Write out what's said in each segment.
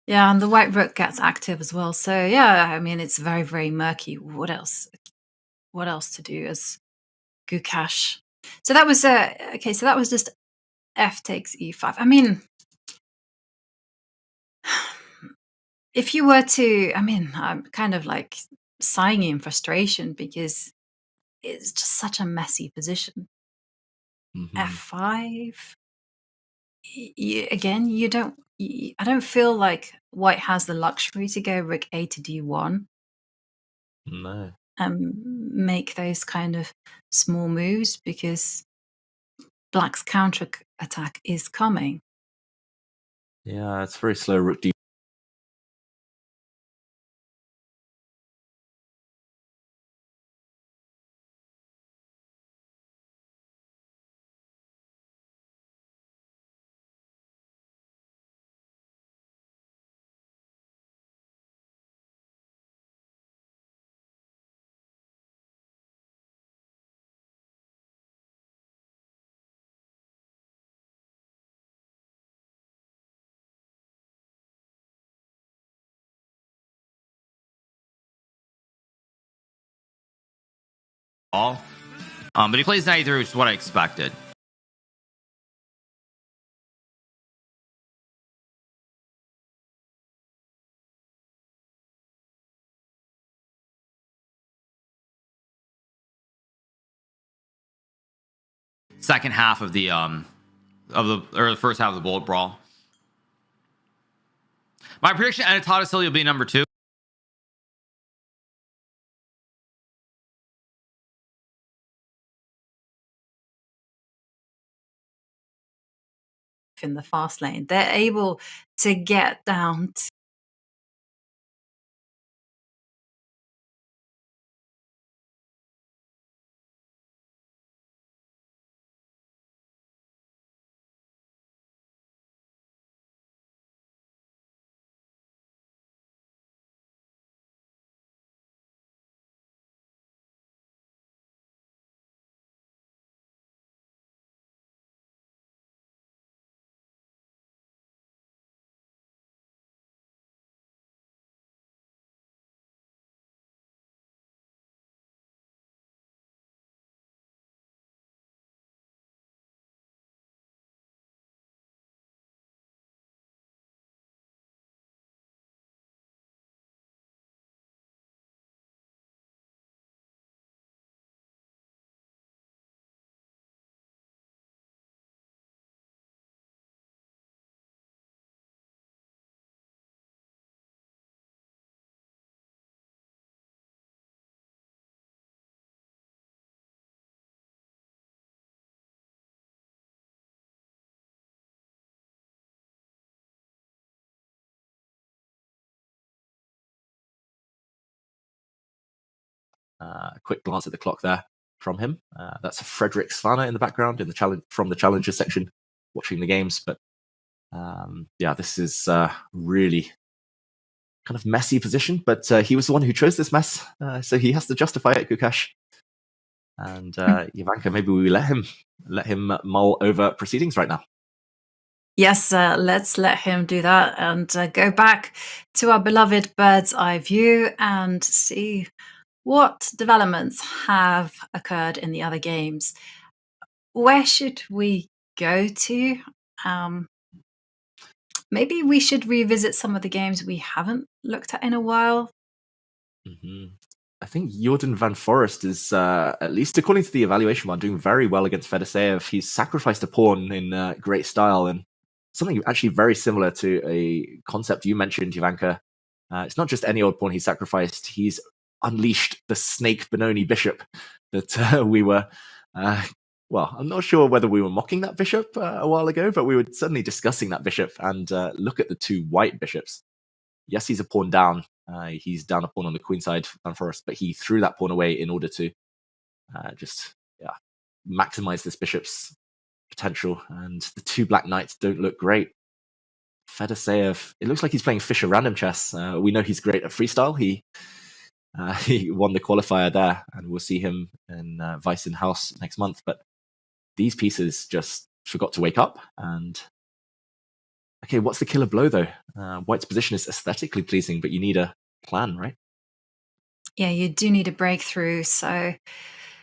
Yeah, and the white rook gets active as well. So yeah, I mean it's very, very murky. What else? What else to do as Gukash? So that was okay. So that was just f takes e5. I mean, if you were to, I mean, I'm kind of like sighing in frustration because it's just such a messy position. Hmm. F5. Again, you don't. I don't feel like White has the luxury to go Rook A to D1 No. and make those kind of small moves because Black's counter attack is coming. Yeah, it's very slow. Rook D. All. But he plays 93, which is what I expected. Second half of the first half of the bullet brawl. My prediction: Tata still will be number 2. In the fast lane, they're able to get down Quick glance at the clock there from him. That's Frederick Svana in the background in the challenge from the challenger section, watching the games. But yeah, this is really kind of messy position. But he was the one who chose this mess, so he has to justify it, Gukash. And Ivanka, maybe we let him mull over proceedings right now. Yes, let's let him do that and go back to our beloved bird's eye view and see what developments have occurred in the other games. Where should we go to? Maybe we should revisit some of the games we haven't looked at in a while. Mm-hmm. I think Jordan Van Forest is, at least according to the evaluation one, doing very well against Fedoseev. He's sacrificed a pawn in great style, and something actually very similar to a concept you mentioned, Ivanka. It's not just any old pawn he sacrificed. He's unleashed the snake Benoni bishop that we were... well, I'm not sure whether we were mocking that bishop a while ago, but we were certainly discussing that bishop. And look at the two white bishops. Yes, he's a pawn down. He's down a pawn on the queen side, Van Forest, but he threw that pawn away in order to just maximize this bishop's potential. And the two black knights don't look great. Fedoseev, it looks like he's playing Fischer random chess. We know he's great at freestyle. He won the qualifier there, and we'll see him in Weissen House next month. But these pieces just forgot to wake up, and Okay, what's the killer blow though? White's position is aesthetically pleasing, but you need a plan, right? Yeah, you do need a breakthrough. So,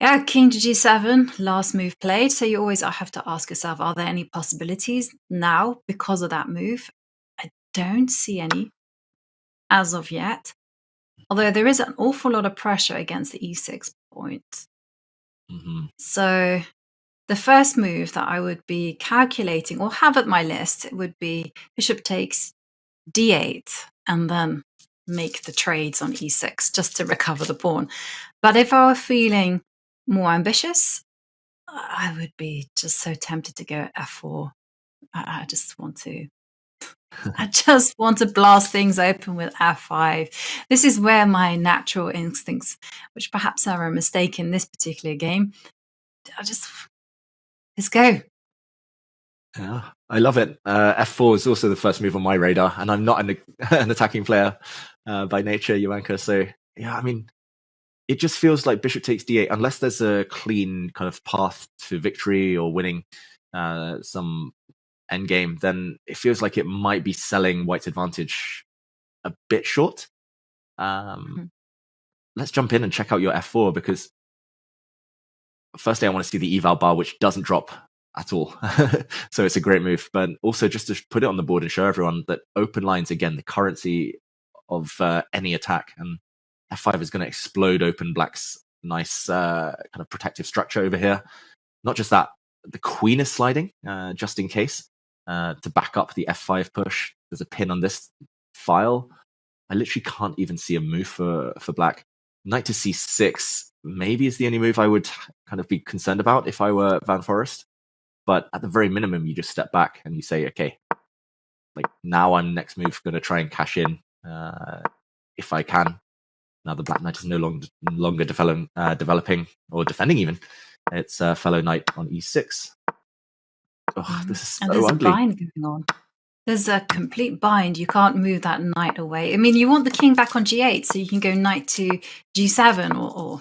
yeah, king to g7, last move played. So you always have to ask yourself, are there any possibilities now because of that move? I don't see any as of yet. Although there is an awful lot of pressure against the e6 point. Mm-hmm. So the first move that I would be calculating or have at my list would be bishop takes d8 and then make the trades on e6 just to recover the pawn. But if I were feeling more ambitious, I would be just so tempted to go f4. I just want to. I just want to blast things open with f5. This is where my natural instincts, which perhaps are a mistake in this particular game, let's go. Yeah, I love it. F4 is also the first move on my radar, and I'm not an attacking player by nature, Jovanka. So yeah, I mean, it just feels like bishop takes d8, unless there's a clean kind of path to victory or winning some endgame, then it feels like it might be selling White's advantage a bit short. Let's jump in and check out your f4, because firstly, I want to see the eval bar, which doesn't drop at all. So it's a great move. But also just to put it on the board and show everyone that open lines, again, the currency of any attack. And f5 is going to explode open black's nice kind of protective structure over here. Not just that, the queen is sliding just in case to back up the f5 push. There's a pin on this file. I literally can't even see a move for black. Knight to c6 maybe is the only move I would kind of be concerned about if I were Van Forest. But at the very minimum, you just step back and you say, okay, like now I'm next move going to try and cash in if I can. Now the black knight is no longer developing or defending even. It's fellow knight on e6. Oh, this is And so there's ugly. a bind going on. There's a complete bind. You can't move that knight away. I mean, you want the king back on g8 so you can go knight to g7 or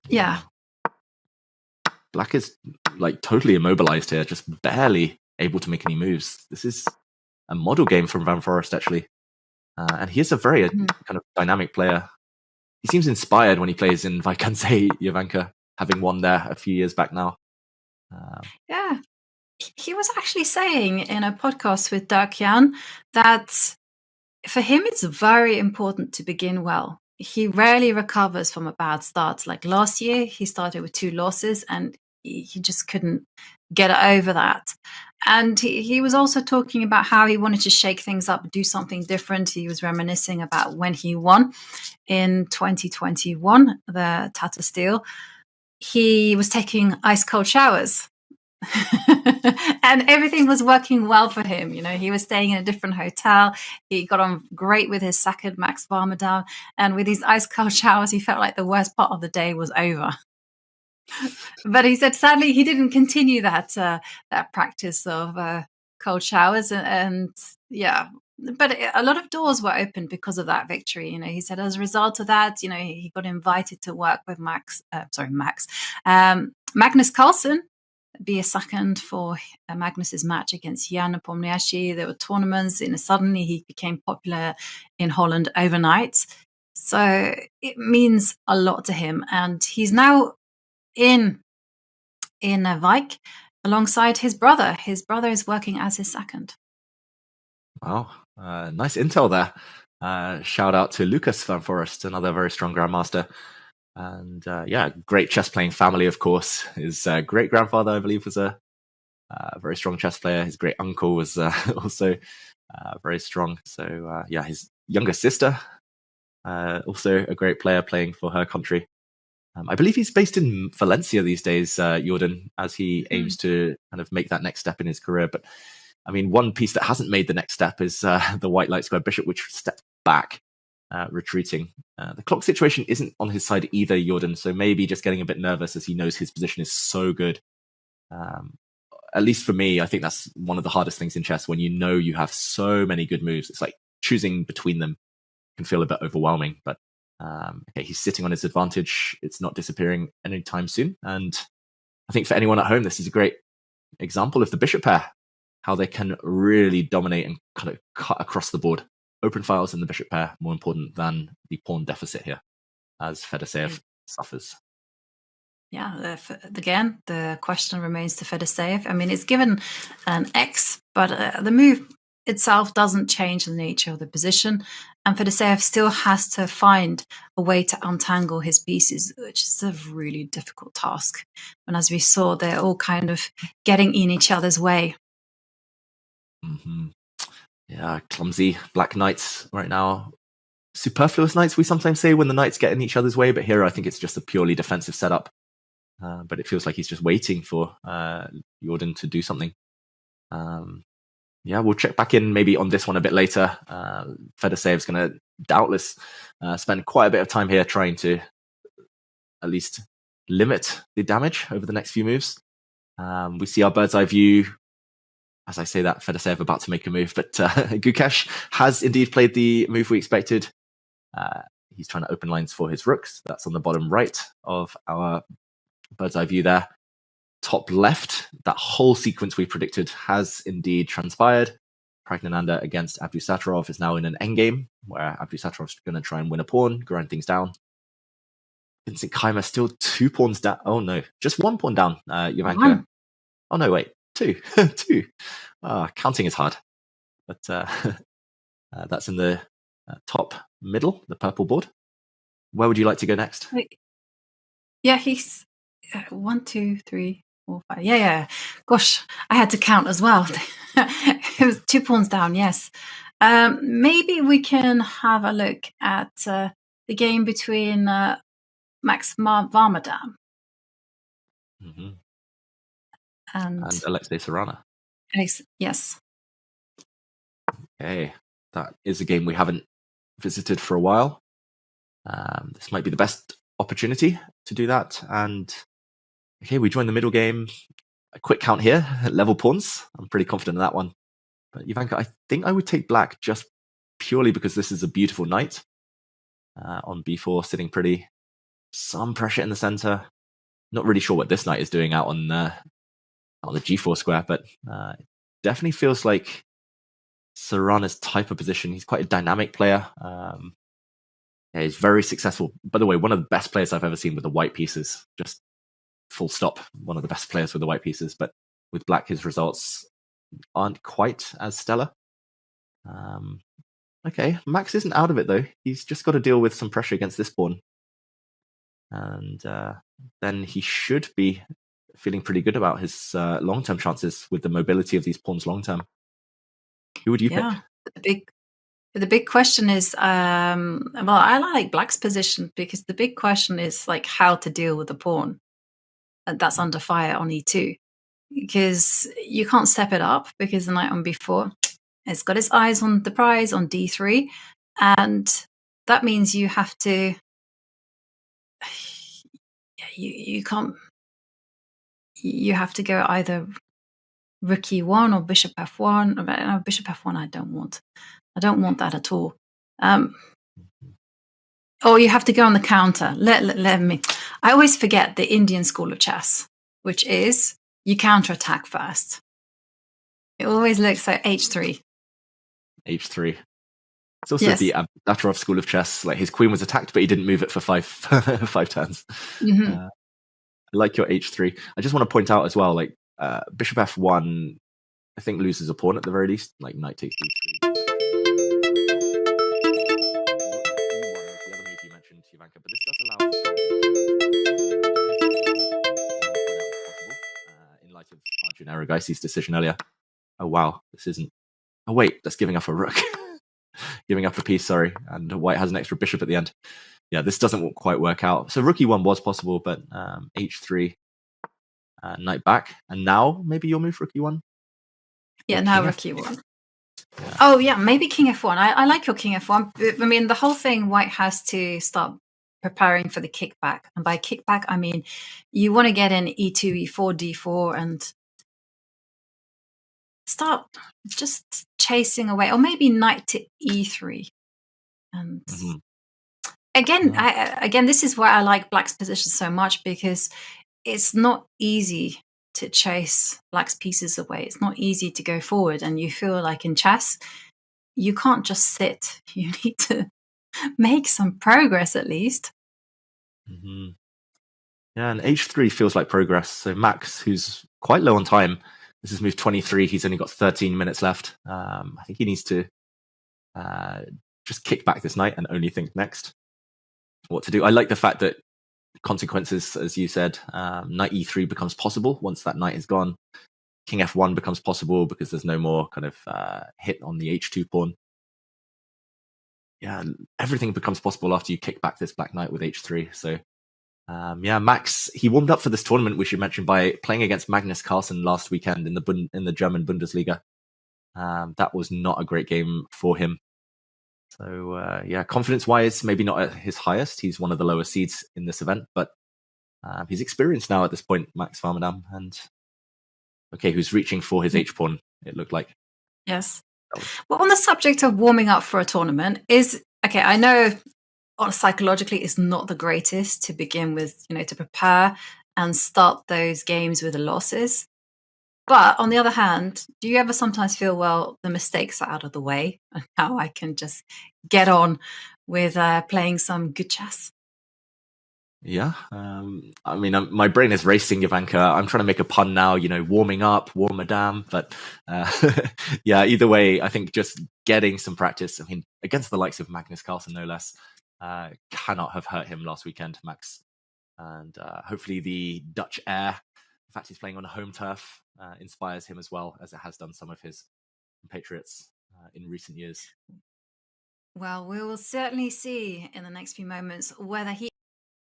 yeah. Black is like totally immobilized here, just barely able to make any moves. This is a model game from Van Forest, actually. And he is a very kind of dynamic player. He seems inspired when he plays in Vaikanze Jovanka, having won there a few years back now. Yeah. He was actually saying in a podcast with Dirk Jan that for him it's very important to begin well. He rarely recovers from a bad start. Like last year, he started with 2 losses and he just couldn't get over that. And he was also talking about how he wanted to shake things up, do something different. He was reminiscing about when he won in 2021, the Tata Steel. He was taking ice cold showers. And everything was working well for him. You know, he was staying in a different hotel. He got on great with his second Max Varmadam. And with these ice cold showers, he felt like the worst part of the day was over. But he said, sadly, he didn't continue that practice of cold showers. And yeah, but a lot of doors were opened because of that victory. You know, he said as a result of that, you know, he got invited to work with Magnus Carlsen, be a second for Magnus's match against Jan Nepomniachtchi. There were tournaments, and suddenly he became popular in Holland overnight. So it means a lot to him, and he's now in Vijk alongside his brother. His brother is working as his second. Wow, nice intel there. Shout out to Lucas Van Forest, another very strong grandmaster. And yeah, great chess playing family, of course. His great grandfather, I believe, was a very strong chess player. His great uncle was also very strong. So yeah, his younger sister, also a great player playing for her country. I believe he's based in Valencia these days, Jordan, as he aims to kind of make that next step in his career. But I mean, one piece that hasn't made the next step is the white light square bishop, which stepped back, retreating. The clock situation isn't on his side either, Jordan, so maybe just getting a bit nervous as he knows his position is so good. At least for me, I think that's one of the hardest things in chess, when you know you have so many good moves. It's like choosing between them can feel a bit overwhelming. But okay, he's sitting on his advantage. It's not disappearing anytime soon. And I think for anyone at home, this is a great example of the bishop pair, how they can really dominate and kind of cut across the board. Open files in the bishop pair more important than the pawn deficit here, as Fedoseev suffers. Yeah, again, the question remains to Fedoseev. I mean, it's given an X, but the move itself doesn't change the nature of the position. And Fedoseev still has to find a way to untangle his pieces, which is a really difficult task. And as we saw, they're all kind of getting in each other's way. Mm-hmm. Yeah, clumsy black knights right now. Superfluous knights, we sometimes say, when the knights get in each other's way, but here I think it's just a purely defensive setup. But it feels like he's just waiting for Jordan to do something. Yeah, we'll check back in maybe on this one a bit later. Fedoseev's going to doubtless spend quite a bit of time here trying to at least limit the damage over the next few moves. We see our bird's eye view. As I say that, Fedoseev about to make a move, but Gukesh has indeed played the move we expected. He's trying to open lines for his rooks. That's on the bottom right of our bird's eye view there. Top left, that whole sequence we predicted has indeed transpired. Pragnananda against Abdusattorov is now in an endgame, where Abdusattorov's going to try and win a pawn, grind things down. Vincent Keimer still 2 pawns down. Oh no, just 1 pawn down, Jovanka. Oh no, wait, 2. 2. Counting is hard. But that's in the top middle, the purple board. Where would you like to go next? Yeah, he's 1, 2, 3, 4, 5. Yeah. Gosh, I had to count as well. It was 2 pawns down. Yes. Maybe we can have a look at the game between Max Varmadam and Alexei Sarana. Yes. Okay, that is a game we haven't visited for a while. This might be the best opportunity to do that. And okay, we join the middle game. A quick count here, level pawns. I'm pretty confident in that one. But Jovanka, I think I would take black just purely because this is a beautiful knight on b4, sitting pretty. Some pressure in the center. Not really sure what this knight is doing out on the g4 square, but it definitely feels like Sarana's type of position. He's quite a dynamic player. Yeah, he's very successful. By the way, one of the best players I've ever seen with the white pieces. Just full stop. One of the best players with the white pieces. But with black, his results aren't quite as stellar. Okay, Max isn't out of it though. He's just got to deal with some pressure against this pawn. And then he should be feeling pretty good about his long-term chances with the mobility of these pawns long-term. Who would you pick? The big question is, well, I like black's position because the big question is like how to deal with the pawn that's under fire on e2, because you can't step it up because the knight on b4, it's got its eyes on the prize on d3, and that means you have to you can't, you have to go either rook e1 or bishop f1. No, bishop f1 I don't want that at all. Or you have to go on the counter. Let me. I always forget the Indian school of chess, which is you counterattack first. It always looks like h3. H3. It's also the Abdusattorov school of chess. Like his queen was attacked, but he didn't move it for five turns. Mm-hmm. I like your h3. I just want to point out as well, like bishop f1, I think loses a pawn at the very least. Like knight takes d3. The other move you mentioned, Jovanka, but this does allow in light of Arjun Aragaisi's decision earlier. Oh wow, this isn't. Oh wait, that's giving up a rook. Giving up a piece, sorry, and white has an extra bishop at the end. Yeah, this doesn't quite work out. So rook e1 was possible, but h3, knight back, and now maybe you'll move rook e1. Yeah, now rook e1. Yeah. Oh yeah, maybe king f1. I like your king f1. I mean, the whole thing, white has to start preparing for the kickback, and by kickback I mean you want to get in e2, e4, d4, and start just chasing away, or maybe knight to e3. And again, this is why I like black's position so much, because it's not easy to chase black's pieces away. It's not easy to go forward, and you feel like in chess, you can't just sit. You need to make some progress at least. Hmm. Yeah, and h3 feels like progress. So Max, who's quite low on time, this is move 23. He's only got 13 minutes left. I think he needs to just kick back this knight and only think next what to do. I like the fact that consequences, as you said, knight e3 becomes possible once that knight is gone. King f1 becomes possible because there's no more kind of hit on the h2 pawn. Yeah, everything becomes possible after you kick back this black knight with h3. So yeah, Max, he warmed up for this tournament, we should mention, by playing against Magnus Carlsen last weekend in the German Bundesliga. That was not a great game for him. So yeah, confidence-wise, maybe not at his highest. He's one of the lower seeds in this event, but he's experienced now at this point, Max Farmadam, and okay, who's reaching for his h-pawn, it looked like. Yes. Well, on the subject of warming up for a tournament, I know psychologically it's not the greatest to begin with, to prepare and start those games with the losses. But on the other hand, do you ever sometimes feel, well, the mistakes are out of the way and now I can just get on with playing some good chess? Yeah, I mean, my brain is racing, Ivanka. I'm trying to make a pun now, warming up, warm madame. But yeah, either way, I think just getting some practice, I mean, against the likes of Magnus Carlsen, no less, cannot have hurt him last weekend, Max. And hopefully the Dutch air, the fact he's playing on a home turf, inspires him as well, as it has done some of his compatriots in recent years. Well, we will certainly see in the next few moments whether he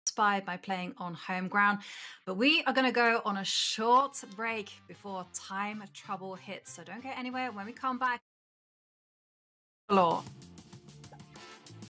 inspired by playing on home ground. But we are going to go on a short break before time trouble hits. So don't go anywhere. When we come back, law.